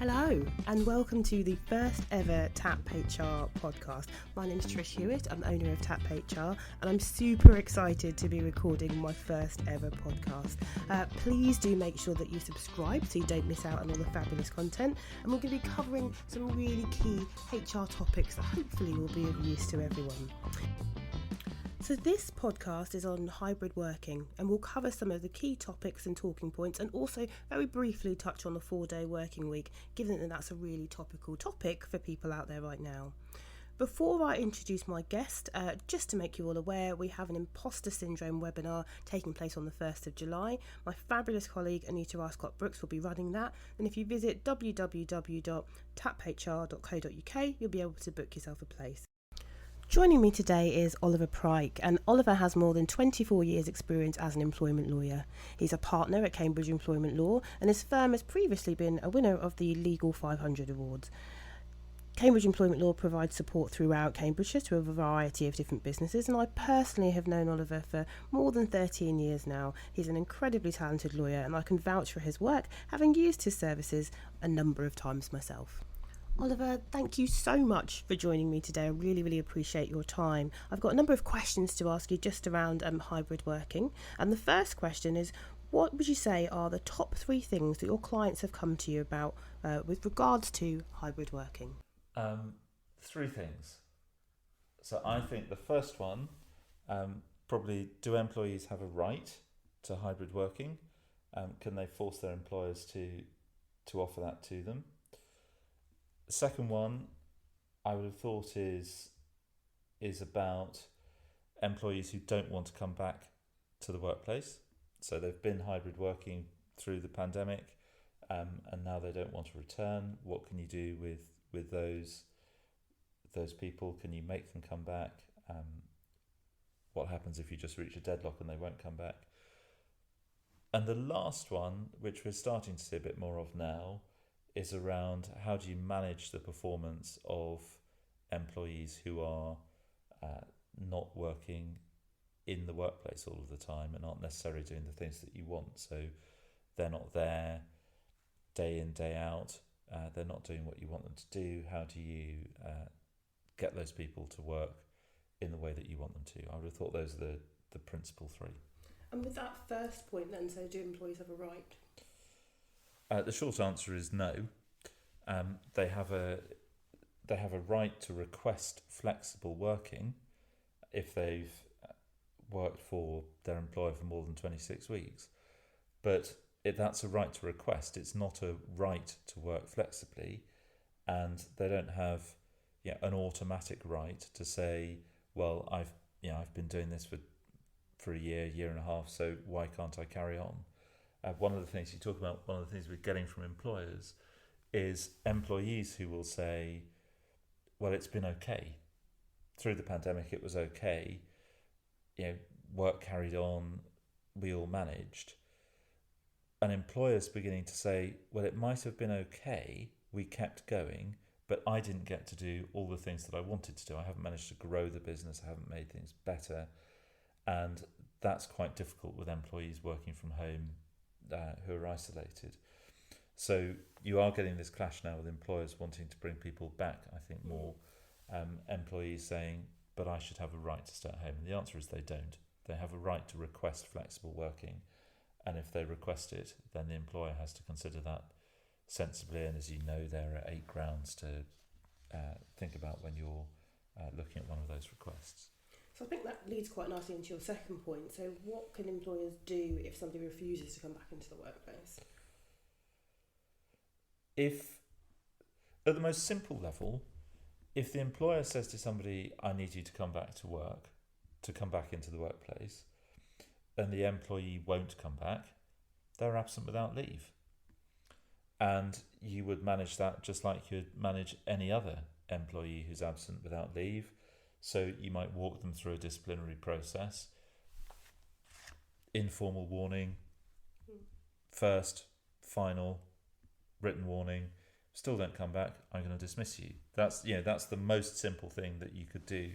Hello and welcome to the first ever TAP HR podcast. My name is Trish Hewitt, I'm owner of TAP HR and I'm super excited to be recording my first ever podcast. Please do make sure that you subscribe so you don't miss out on all the fabulous content, and we're going to be covering some really key HR topics that hopefully will be of use to everyone. So this podcast is on hybrid working and we'll cover some of the key topics and talking points, and also very briefly touch on the 4-day working week, given that that's a really topical topic for people out there right now. Before I introduce my guest, just to make you all aware, we have an imposter syndrome webinar taking place on the 1st of July. My fabulous colleague Anita Ascott-Brooks will be running that, and if you visit www.taphr.co.uk you'll be able to book yourself a place. Joining me today is Oliver Pryke, and Oliver has more than 24 years experience as an employment lawyer. He's a partner at Cambridge Employment Law and his firm has previously been a winner of the Legal 500 Awards. Cambridge Employment Law provides support throughout Cambridgeshire to a variety of different businesses, and I personally have known Oliver for more than 13 years now. He's an incredibly talented lawyer and I can vouch for his work, having used his services a number of times myself. Oliver, thank you so much for joining me today. I really appreciate your time. I've got a number of questions to ask you just around hybrid working. And the first question is, what would you say are the top 3 things that your clients have come to you about with regards to hybrid working? 3 things. So I think the first one, probably, do employees have a right to hybrid working? Can they force their employers to offer that to them? The second one, I would have thought is about employees who don't want to come back to the workplace. So they've been hybrid working through the pandemic, and now they don't want to return. What can you do with those people? Can you make them come back? What happens if you just reach a deadlock and they won't come back? And the last one, which we're starting to see a bit more of now, is around how do you manage the performance of employees who are not working in the workplace all of the time and aren't necessarily doing the things that you want. So they're not there day in, day out. They're not doing what you want them to do. How do you get those people to work in the way that you want them to? I would have thought those are the principal 3. And with that first point then, so do employees have a right? The short answer is no. They have a right to request flexible working if they've worked for their employer for more than 26 weeks. But that's a right to request. It's not a right to work flexibly, and they don't have an automatic right to say, well, I've been doing this for a year and a half, so why can't I carry on? One of the things you talk about, one of the things we're getting from employers is employees who will say, well, it's been okay. Through the pandemic, it was okay. Work carried on, we all managed. And employers beginning to say, well, it might have been okay, we kept going, but I didn't get to do all the things that I wanted to do. I haven't managed to grow the business, I haven't made things better. And that's quite difficult with employees working from home who are isolated. So you are getting this clash now with employers wanting to bring people back, I think more employees saying, but I should have a right to stay at home. And the answer is they don't. They have a right to request flexible working, and if they request it, then the employer has to consider that sensibly, and as you know, there are 8 grounds to think about when you're looking at one of those requests. So I think that leads quite nicely into your second point. So what can employers do if somebody refuses to come back into the workplace? If, at the most simple level, if the employer says to somebody, I need you to come back to work, to come back into the workplace, and the employee won't come back, they're absent without leave. And you would manage that just like you'd manage any other employee who's absent without leave. So you might walk them through a disciplinary process, informal warning, first, final, written warning, still don't come back, I'm going to dismiss you. That's the most simple thing that you could do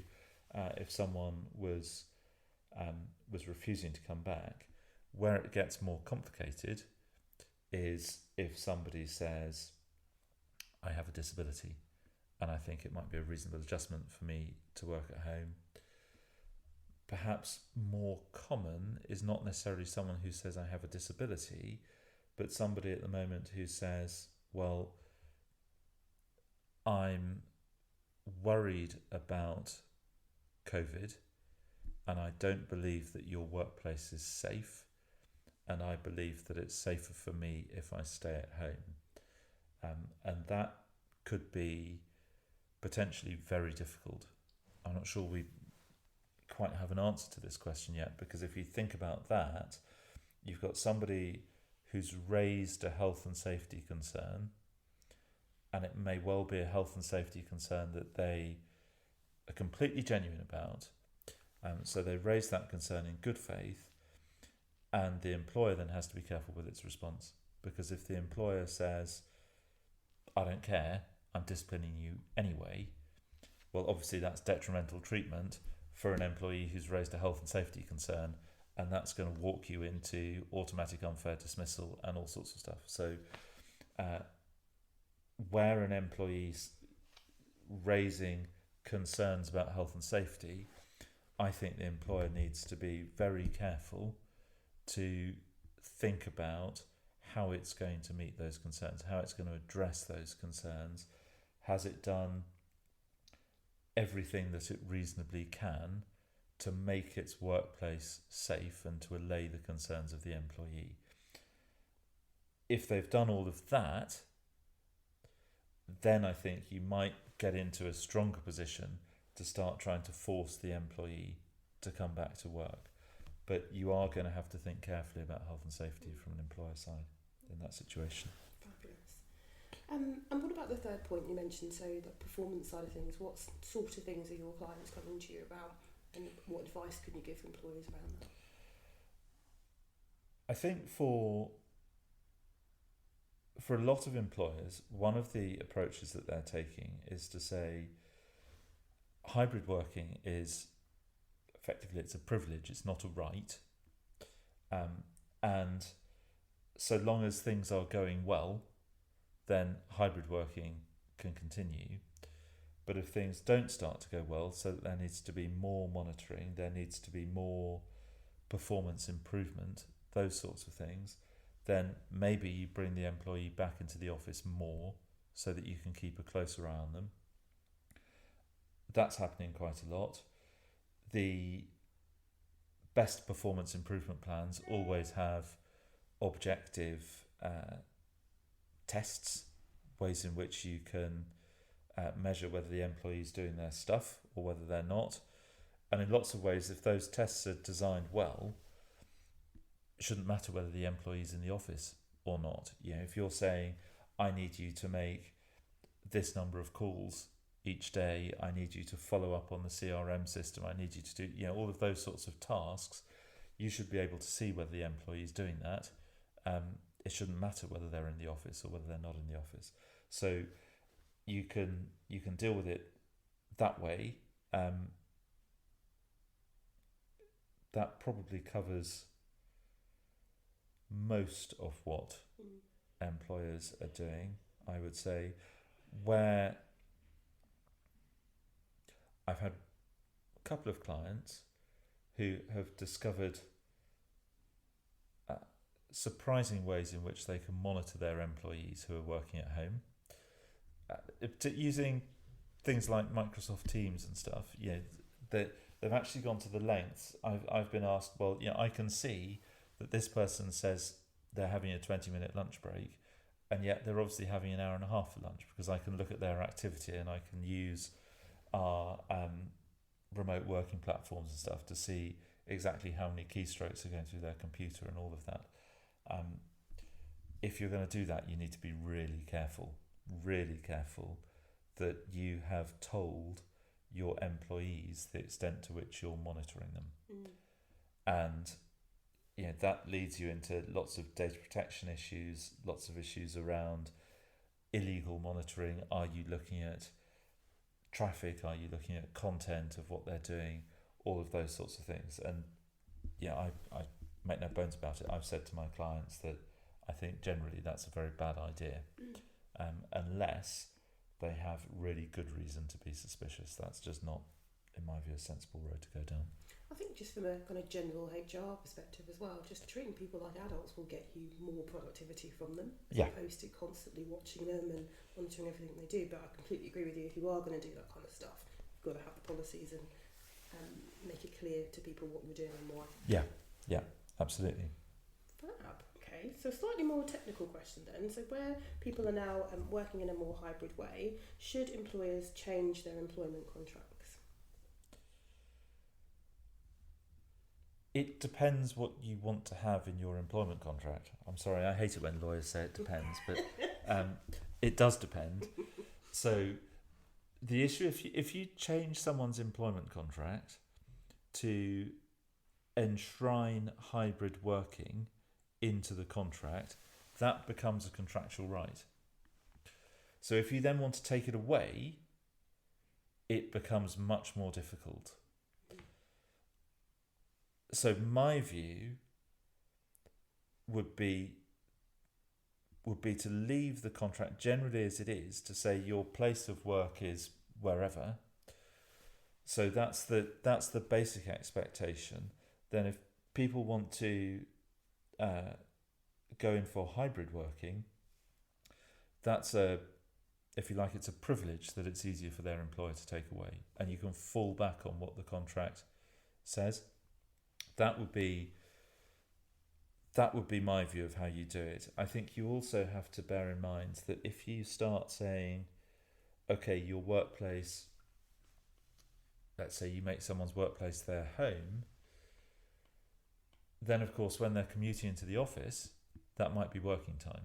if someone was refusing to come back. Where it gets more complicated is if somebody says, I have a disability, and I think it might be a reasonable adjustment for me to work at home. Perhaps more common is not necessarily someone who says I have a disability, but somebody at the moment who says, well, I'm worried about COVID and I don't believe that your workplace is safe, and I believe that it's safer for me if I stay at home. And that could be potentially very difficult. I'm not sure we quite have an answer to this question yet, because if you think about that, you've got somebody who's raised a health and safety concern, and it may well be a health and safety concern that they are completely genuine about. So they raise that concern in good faith, and the employer then has to be careful with its response, because if the employer says, I don't care, I'm disciplining you anyway, well, obviously that's detrimental treatment for an employee who's raised a health and safety concern, and that's going to walk you into automatic unfair dismissal and all sorts of stuff. So where an employee's raising concerns about health and safety, I think the employer needs to be very careful to think about how it's going to meet those concerns, how it's going to address those concerns. Has it done everything that it reasonably can to make its workplace safe and to allay the concerns of the employee? If they've done all of that, then I think you might get into a stronger position to start trying to force the employee to come back to work. But you are going to have to think carefully about health and safety from an employer side in that situation. Fabulous. And what about the third point you mentioned, so the performance side of things? What sort of things are your clients coming to you about, and what advice can you give employers around that? I think for a lot of employers, one of the approaches that they're taking is to say hybrid working is effectively, it's a privilege, it's not a right. And so long as things are going well, then hybrid working can continue. But if things don't start to go well, so that there needs to be more monitoring, there needs to be more performance improvement, those sorts of things, then maybe you bring the employee back into the office more so that you can keep a closer eye on them. That's happening quite a lot. The best performance improvement plans always have objective tests, ways in which you can measure whether the employee is doing their stuff or whether they're not. And in lots of ways, if those tests are designed well, it shouldn't matter whether the employee is in the office or not. You know, if you're saying, I need you to make this number of calls each day, I need you to follow up on the CRM system, I need you to do, you know, all of those sorts of tasks, you should be able to see whether the employee is doing that. It shouldn't matter whether they're in the office or whether they're not in the office. So you can deal with it that way. That probably covers most of what employers are doing, I would say. Where I've had a couple of clients who have discovered surprising ways in which they can monitor their employees who are working at home, using things like Microsoft Teams and stuff. You know, they've actually gone to the lengths. I've been asked, well, you know, I can see that this person says they're having a 20-minute lunch break, and yet they're obviously having an hour and a half for lunch, because I can look at their activity and I can use our remote working platforms and stuff to see exactly how many keystrokes are going through their computer and all of that. If you're going to do that, you need to be really careful that you have told your employees the extent to which you're monitoring them. And you know, that leads you into lots of data protection issues, lots of issues around illegal monitoring. Are you looking at traffic? Are you looking at content of what they're doing? All of those sorts of things. And yeah, I make no bones about it. I've said to my clients that I think generally that's a very bad idea, unless they have really good reason to be suspicious. That's just not, in my view, a sensible road to go down. I think just from a kind of general HR perspective as well, just treating people like adults will get you more productivity from them, as opposed to constantly watching them and monitoring everything they do. But I completely agree with you. If you are going to do that kind of stuff, you've got to have the policies and make it clear to people what you're doing and why. Yeah, absolutely. Fab. Okay, so slightly more technical question then. So where people are now working in a more hybrid way, should employers change their employment contracts? It depends what you want to have in your employment contract. I'm sorry, I hate it when lawyers say it depends, but it does depend. So the issue, if you change someone's employment contract to enshrine hybrid working into the contract, that becomes a contractual right. So if you then want to take it away, it becomes much more difficult. So my view would be to leave the contract generally as it is, to say your place of work is wherever. So that's the basic expectation. Then if people want to go in for hybrid working, that's if you like, it's a privilege that it's easier for their employer to take away, and you can fall back on what the contract says. That would be my view of how you do it. I think you also have to bear in mind that if you start saying, okay, your workplace, let's say you make someone's workplace their home, then of course when they're commuting into the office, that might be working time.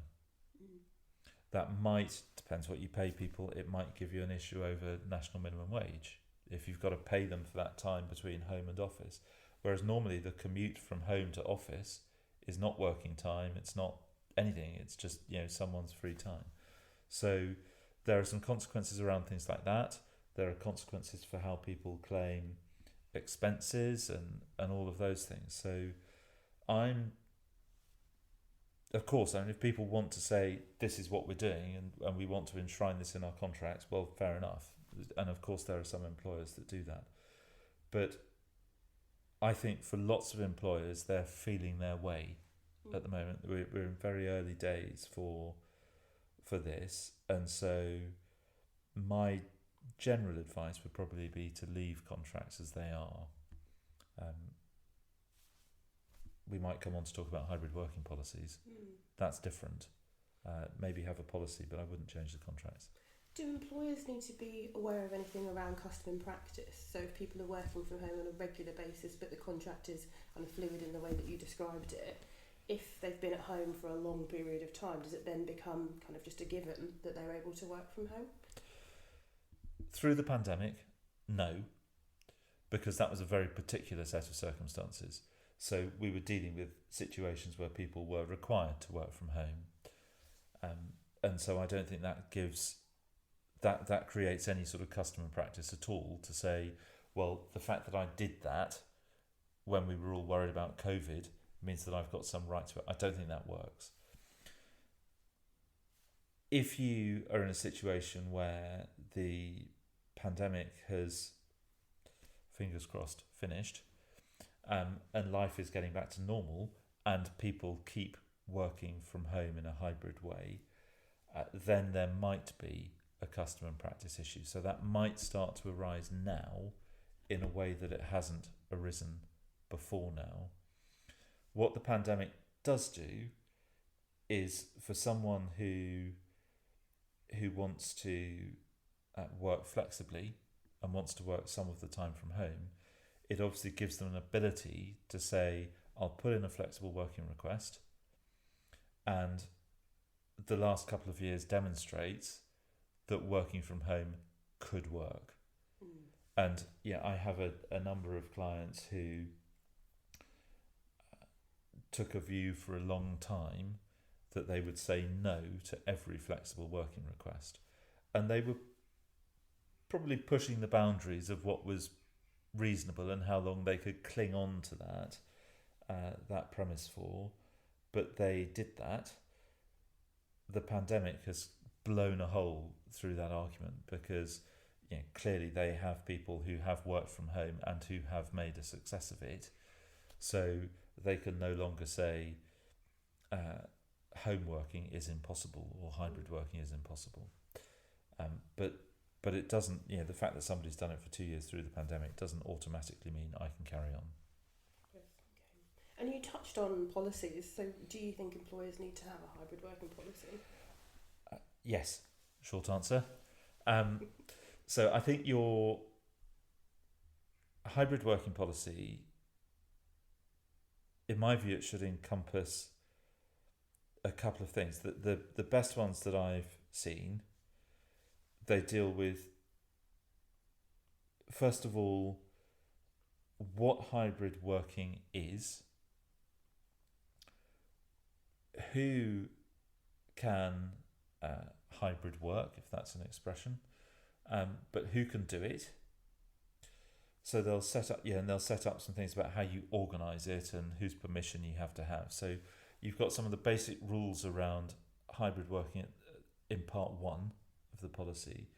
That might, depends what you pay people, it might give you an issue over national minimum wage if you've got to pay them for that time between home and office. Whereas normally the commute from home to office is not working time, it's not anything, it's just, someone's free time. So there are some consequences around things like that. There are consequences for how people claim expenses and all of those things. So if people want to say this is what we're doing and we want to enshrine this in our contracts, well, fair enough. And of course there are some employers that do that. But I think for lots of employers, they're feeling their way at the moment. We're in very early days for this, and so my general advice would probably be to leave contracts as they are. We might come on to talk about hybrid working policies. That's different. Maybe have a policy, but I wouldn't change the contracts. Do employers need to be aware of anything around custom and practice? So if people are working from home on a regular basis, but the contract is kind of fluid in the way that you described it, if they've been at home for a long period of time, does it then become kind of just a given that they're able to work from home? Through the pandemic, no, because that was a very particular set of circumstances. So we were dealing with situations where people were required to work from home. And so I don't think that gives... That creates any sort of custom and practice at all to say, well, the fact that I did that when we were all worried about COVID means that I've got some right to it. I don't think that works. If you are in a situation where the pandemic has, fingers crossed, finished, and life is getting back to normal and people keep working from home in a hybrid way, then there might be a custom and practice issue. So that might start to arise now in a way that it hasn't arisen before now. What the pandemic does do is, for someone who wants to work flexibly and wants to work some of the time from home, it obviously gives them an ability to say, I'll put in a flexible working request, and the last couple of years demonstrates that working from home could work. And I have a number of clients who took a view for a long time that they would say no to every flexible working request, and they were probably pushing the boundaries of what was reasonable and how long they could cling on to that premise for, but they did that. The pandemic has blown a hole through that argument, because clearly they have people who have worked from home and who have made a success of it, so they can no longer say home working is impossible or hybrid working is impossible. But it doesn't, the fact that somebody's done it for 2 years through the pandemic doesn't automatically mean I can carry on. Yes, okay. And you touched on policies, so do you think employers need to have a hybrid working policy? Yes, short answer. So I think your hybrid working policy, in my view, it should encompass a couple of things. The best ones that I've seen, they deal with, first of all, what hybrid working is, who can hybrid work, if that's an expression, but who can do it. So they'll set up some things about how you organise it and whose permission you have to have. So you've got some of the basic rules around hybrid working in part 1 of the policy.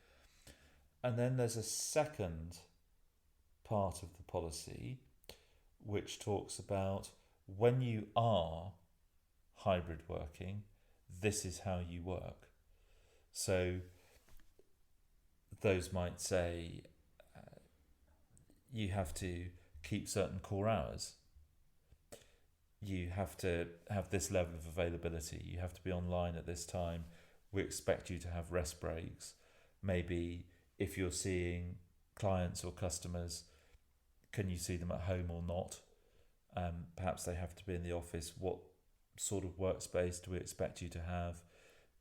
And then there's a second part of the policy which talks about when you are hybrid working, this is how you work. So those might say you have to keep certain core hours. You have to have this level of availability. You have to be online at this time. We expect you to have rest breaks. Maybe if you're seeing clients or customers, can you see them at home or not? Perhaps they have to be in the office. What sort of workspace do we expect you to have?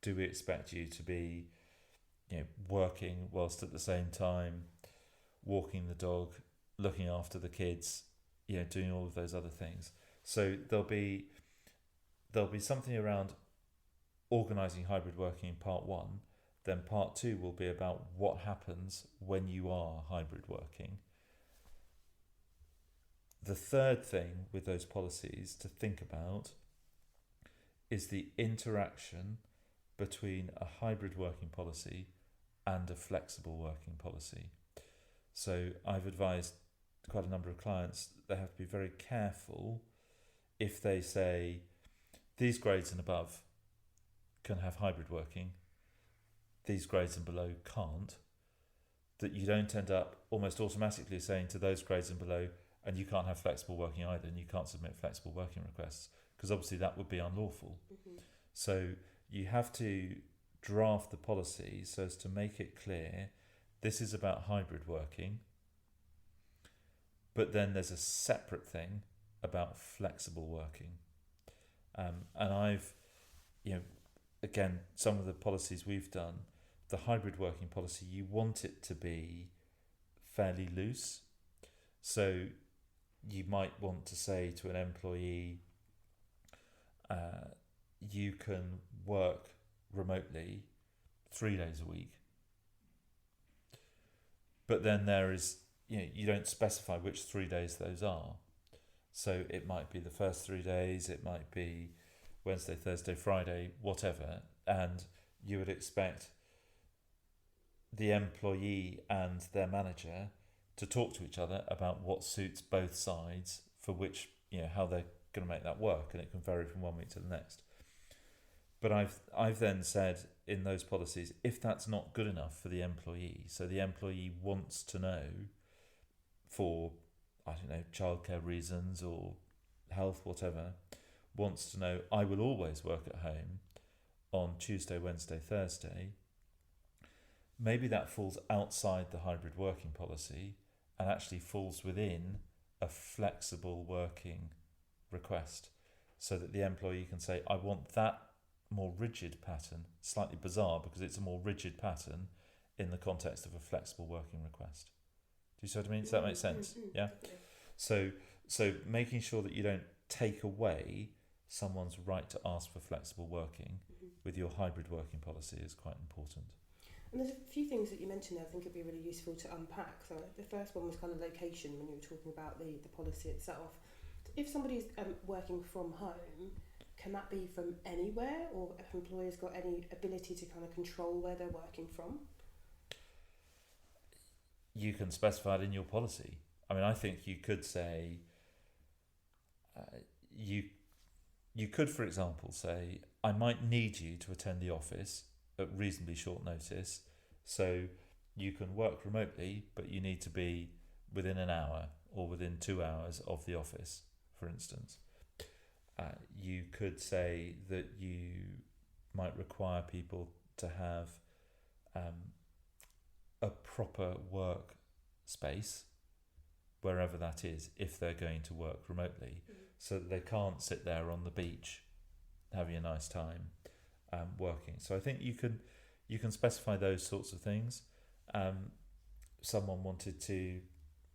Do we expect you to be working whilst at the same time walking the dog, looking after the kids, doing all of those other things? So there'll be something around organising hybrid working in part 1. Then part 2 will be about what happens when you are hybrid working. The third thing with those policies to think about is the interaction between a hybrid working policy and a flexible working policy. So I've advised quite a number of clients they have to be very careful if they say these grades and above can have hybrid working, these grades and below can't, that you don't end up almost automatically saying to those grades and below, and you can't have flexible working either, and you can't submit flexible working requests, because obviously that would be unlawful. Mm-hmm. So you have to draft the policy so as to make it clear this is about hybrid working, but then there's a separate thing about flexible working. And I've, again, some of the policies we've done, the hybrid working policy, you want it to be fairly loose. So you might want to say to an employee, you can work remotely 3 days a week. But then there is, you don't specify which 3 days those are. So it might be the first 3 days, it might be Wednesday, Thursday, Friday, whatever. And you would expect the employee and their manager to talk to each other about what suits both sides for which, how they're going to make that work. And it can vary from 1 week to the next. But I've then said in those policies, if that's not good enough for the employee, so the employee wants to know for, childcare reasons or health, whatever, wants to know, I will always work at home on Tuesday, Wednesday, Thursday, maybe that falls outside the hybrid working policy and actually falls within a flexible working request, so that the employee can say, I want that more rigid pattern, slightly bizarre because it's a more rigid pattern in the context of a flexible working request. Do you see what I mean? Does that make sense? Yeah. So making sure that you don't take away someone's right to ask for flexible working with your hybrid working policy is quite important. And there's a few things that you mentioned there I think would be really useful to unpack. So the first one was kind of location, when you were talking about the policy itself. If somebody's working from home, can that be from anywhere, or have employers got any ability to kind of control where they're working from? You can specify it in your policy. I mean, I think you could say, you could, for example, say, I might need you to attend the office at reasonably short notice, so you can work remotely, but you need to be within an hour or within 2 hours of the office, for instance. You could say that you might require people to have a proper work space, wherever that is, if they're going to work remotely, so that they can't sit there on the beach having a nice time working. So I think you can specify those sorts of things. Someone wanted to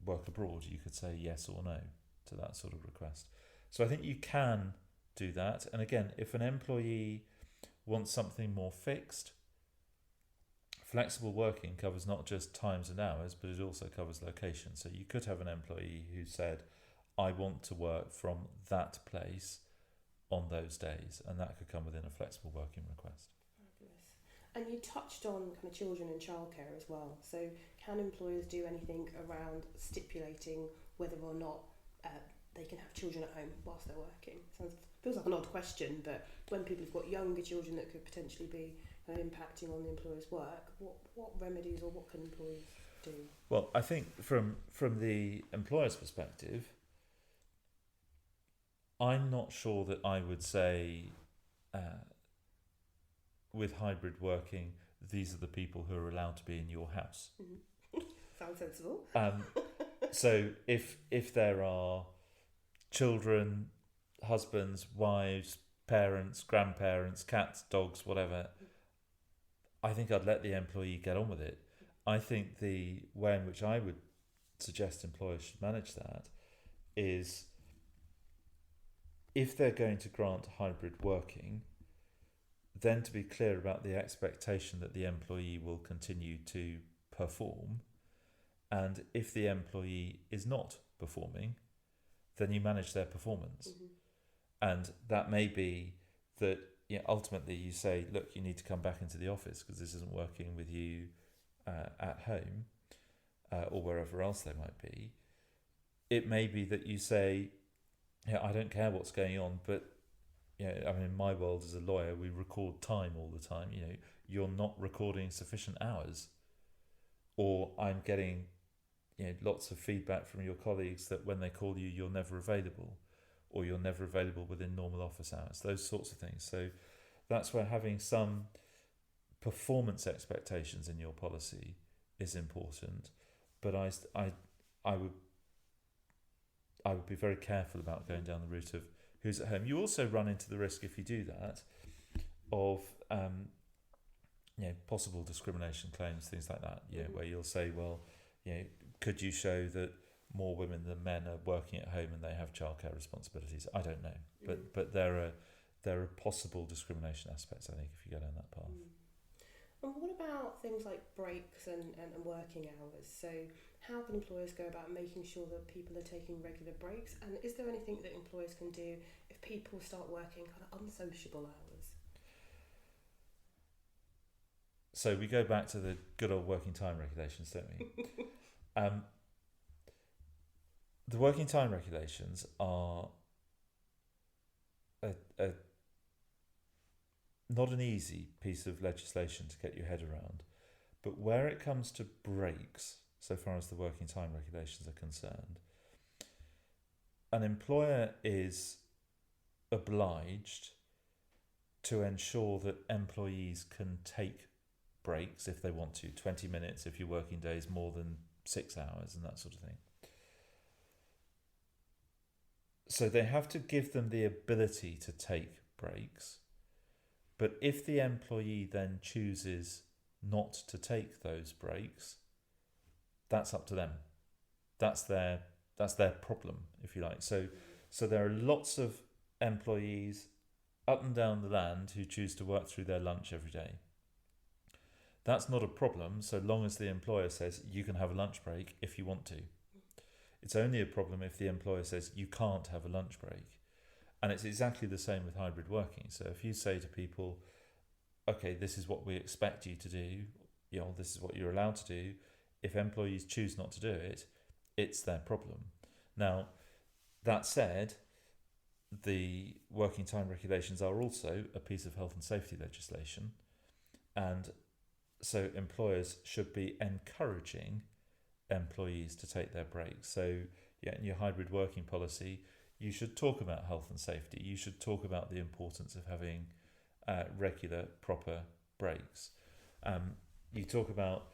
work abroad, you could say yes or no to that sort of request. So I think you can do that. And again, if an employee wants something more fixed, flexible working covers not just times and hours, but it also covers location. So you could have an employee who said, I want to work from that place on those days, and that could come within a flexible working request. Fabulous. And you touched on kind of children and childcare as well. So can employers do anything around stipulating whether or not they can have children at home whilst they're working? Feels like an odd question, but when people have got younger children that could potentially be impacting on the employer's work, what remedies or what can employers do? Well, I think from the employer's perspective, I'm not sure that I would say with hybrid working, these are the people who are allowed to be in your house. Mm-hmm. Sounds sensible. So if there are children, husbands, wives, parents, grandparents, cats, dogs, whatever, I think I'd let the employee get on with it. I think the way in which I would suggest employers should manage that is, if they're going to grant hybrid working, then to be clear about the expectation that the employee will continue to perform. And if the employee is not performing, then you manage their performance. Mm-hmm. And that may be that ultimately you say, look, you need to come back into the office because this isn't working with you at home or wherever else they might be. It may be that you say, I don't care what's going on, but I mean, in my world as a lawyer, we record time all the time. You're not recording sufficient hours, or I'm getting lots of feedback from your colleagues that when they call you, you're never available, or you're never available within normal office hours. Those sorts of things. So that's where having some performance expectations in your policy is important. But I would be very careful about going down the route of who's at home. You also run into the risk, if you do that, of possible discrimination claims, things like that. Where you'll say, well, could you show that more women than men are working at home and they have childcare responsibilities? I don't know, but there are possible discrimination aspects, I think, if you go down that path. And what about things like breaks and working hours? So how can employers go about making sure that people are taking regular breaks? And is there anything that employers can do if people start working kind of unsociable hours? So we go back to the good old working time regulations, don't we? The working time regulations are not an easy piece of legislation to get your head around, but where it comes to breaks, so far as the working time regulations are concerned, an employer is obliged to ensure that employees can take breaks if they want to, 20 minutes if your working day is more than 6 hours and that sort of thing. So they have to give them the ability to take breaks. But if the employee then chooses not to take those breaks, that's up to them. That's their problem, if you like. So there are lots of employees up and down the land who choose to work through their lunch every day. That's not a problem so long as the employer says you can have a lunch break if you want to. It's only a problem if the employer says you can't have a lunch break. And it's exactly the same with hybrid working. So if you say to people, okay, this is what we expect you to do, this is what you're allowed to do. If employees choose not to do it, it's their problem. Now, that said, the working time regulations are also a piece of health and safety legislation. And so employers should be encouraging employees to take their breaks. So in your hybrid working policy, you should talk about health and safety. You should talk about the importance of having regular, proper breaks. You talk about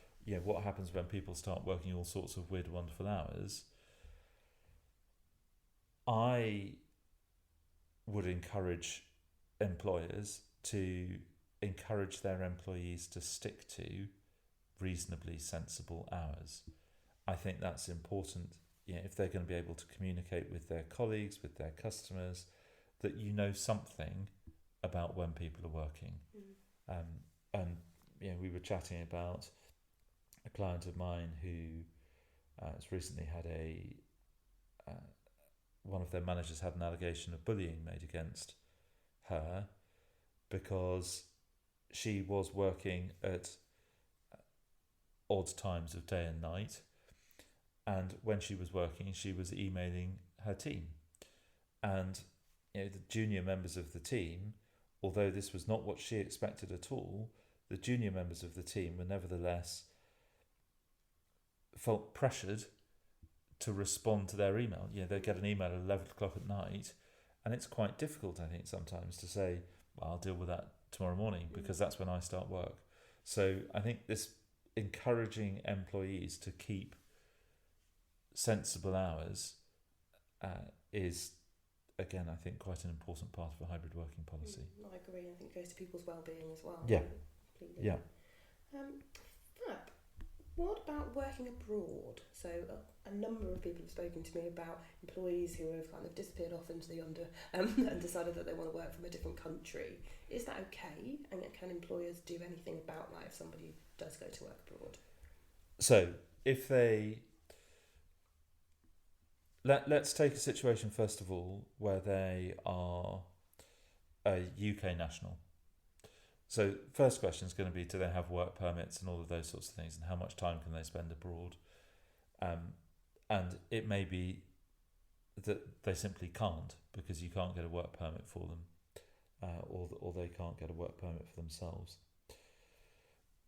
what happens when people start working all sorts of weird, wonderful hours. I would encourage employers to encourage their employees to stick to reasonably sensible hours. I think that's important. If they're going to be able to communicate with their colleagues, with their customers, that something about when people are working. And we were chatting about a client of mine who has recently had one of their managers had an allegation of bullying made against her because she was working at odd times of day and night. And when she was working, she was emailing her team. And the junior members of the team, although this was not what she expected at all, the junior members of the team were nevertheless felt pressured to respond to their email. They get an email at 11 o'clock at night, and it's quite difficult, I think, sometimes to say, well, I'll deal with that tomorrow morning because that's when I start work. So I think this encouraging employees to keep sensible hours is, again, I think quite an important part of a hybrid working policy. I agree. I think it goes to people's well-being as well. Yeah. Completely. Yeah. Fab. What about working abroad? So a number of people have spoken to me about employees who have kind of disappeared off into the under and decided that they want to work from a different country. Is that okay? And can employers do anything about that if somebody does go to work abroad? So if they... Let's take a situation, first of all, where they are a UK national. So first question is going to be, do they have work permits and all of those sorts of things, and how much time can they spend abroad? And it may be that they simply can't, because you can't get a work permit for them, or they can't get a work permit for themselves.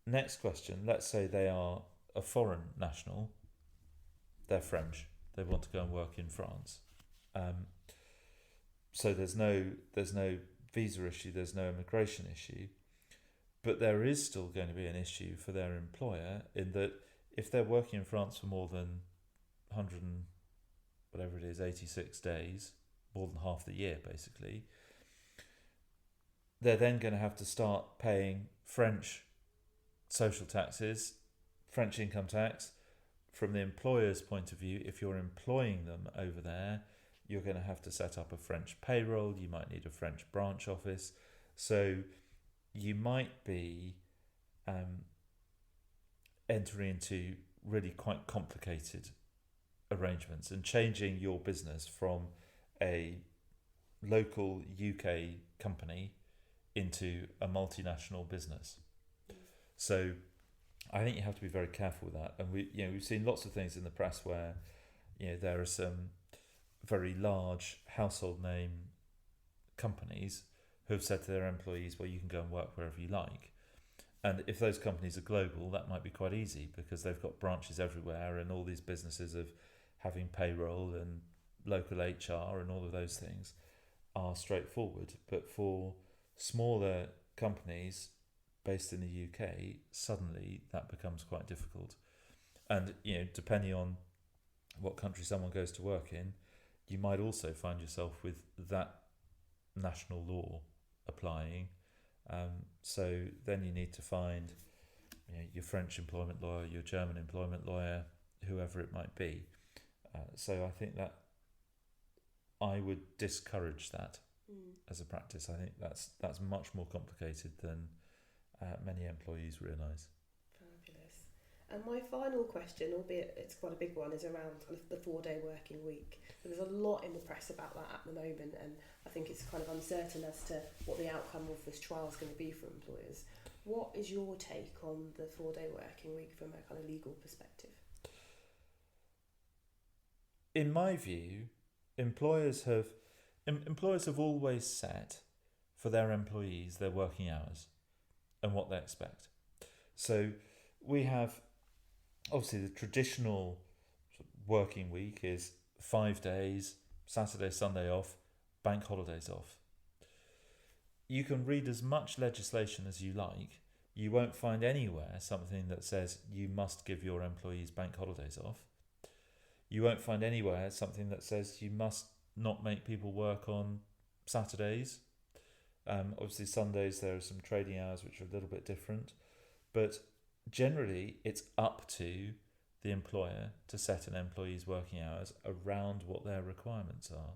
Next question, let's say they are a foreign national, they're French, they want to go and work in France. So there's no visa issue, there's no immigration issue, but there is still going to be an issue for their employer in that if they're working in France for more than 100 and whatever it is, 86 days, more than half the year basically, they're then going to have to start paying French social taxes, French income tax. From the employer's point of view, if you're employing them over there, you're going to have to set up a French payroll, you might need a French branch office. So you might be entering into really quite complicated arrangements and changing your business from a local UK company into a multinational business. So I think you have to be very careful with that. And we've seen lots of things in the press where there are some very large household name companies who have said to their employees, well, you can go and work wherever you like. And if those companies are global, that might be quite easy because they've got branches everywhere, and all these businesses of having payroll and local HR and all of those things are straightforward. But for smaller companies based in the UK, suddenly that becomes quite difficult. And depending on what country someone goes to work in, you might also find yourself with that national law applying. So then you need to find your French employment lawyer, your German employment lawyer, whoever it might be. So I think that I would discourage that as a practice. I think that's much more complicated than many employees realise. Fabulous. And my final question, albeit it's quite a big one, is around kind of the 4-day working week. There's a lot in the press about that at the moment, and I think it's kind of uncertain as to what the outcome of this trial is going to be for employers. What is your take on the 4-day working week from a kind of legal perspective? In my view, employers have always set for their employees their working hours and what they expect. So we have, obviously, the traditional working week is 5 days, Saturday, Sunday off, bank holidays off. You can read as much legislation as you like. You won't find anywhere something that says you must give your employees bank holidays off. You won't find anywhere something that says you must not make people work on Saturdays. Obviously, Sundays there are some trading hours which are a little bit different, but generally it's up to the employer to set an employee's working hours around what their requirements are.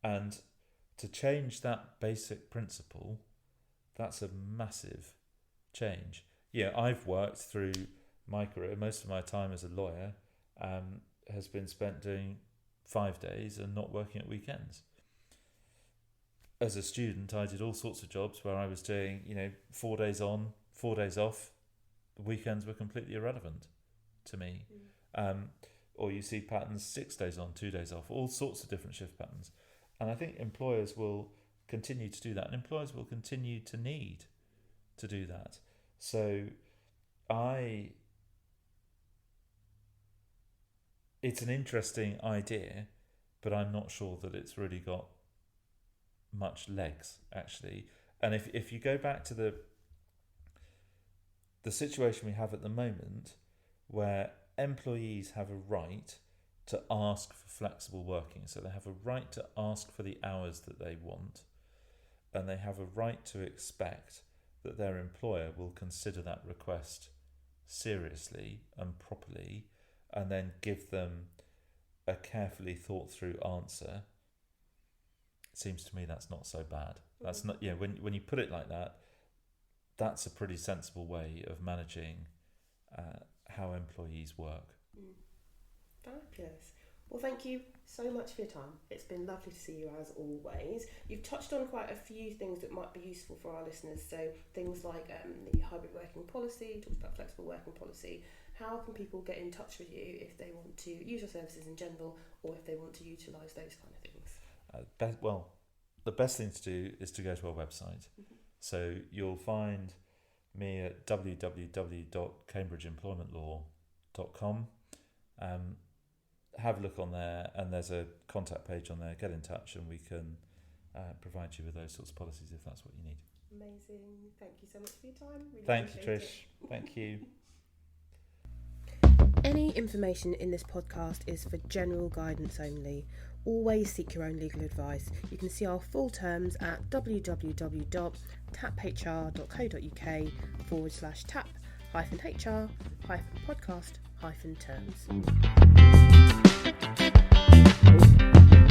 And to change that basic principle, that's a massive change. Yeah, I've worked through my career, most of my time as a lawyer has been spent doing 5 days and not working at weekends. As a student, I did all sorts of jobs where I was doing, 4 days on, 4 days off. The weekends were completely irrelevant to me. Or you see patterns 6 days on, 2 days off, all sorts of different shift patterns. And I think employers will continue to do that, and employers will continue to need to do that. So it's an interesting idea, but I'm not sure that it's really got much legs, actually. And if you go back to the situation we have at the moment, where employees have a right to ask for flexible working, so they have a right to ask for the hours that they want, and they have a right to expect that their employer will consider that request seriously and properly, and then give them a carefully thought through answer. It seems to me that's not so bad. That's not, when you put it like that, that's a pretty sensible way of managing how employees work. Fabulous. Well, thank you so much for your time. It's been lovely to see you as always. You've touched on quite a few things that might be useful for our listeners. So things like the hybrid working policy, talked about flexible working policy. How can people get in touch with you if they want to use your services in general, or if they want to utilise those kind of things? The best thing to do is to go to our website. So you'll find me at www.cambridgeemploymentlaw.com. Have a look on there, and there's a contact page on there. Get in touch and we can provide you with those sorts of policies if that's what you need. Amazing. Thank you so much for your time. Really Thank you, appreciate Trish. Thank you. Any information in this podcast is for general guidance only. Always seek your own legal advice. You can see our full terms at www.taphr.co.uk/tap-hr-podcast-terms.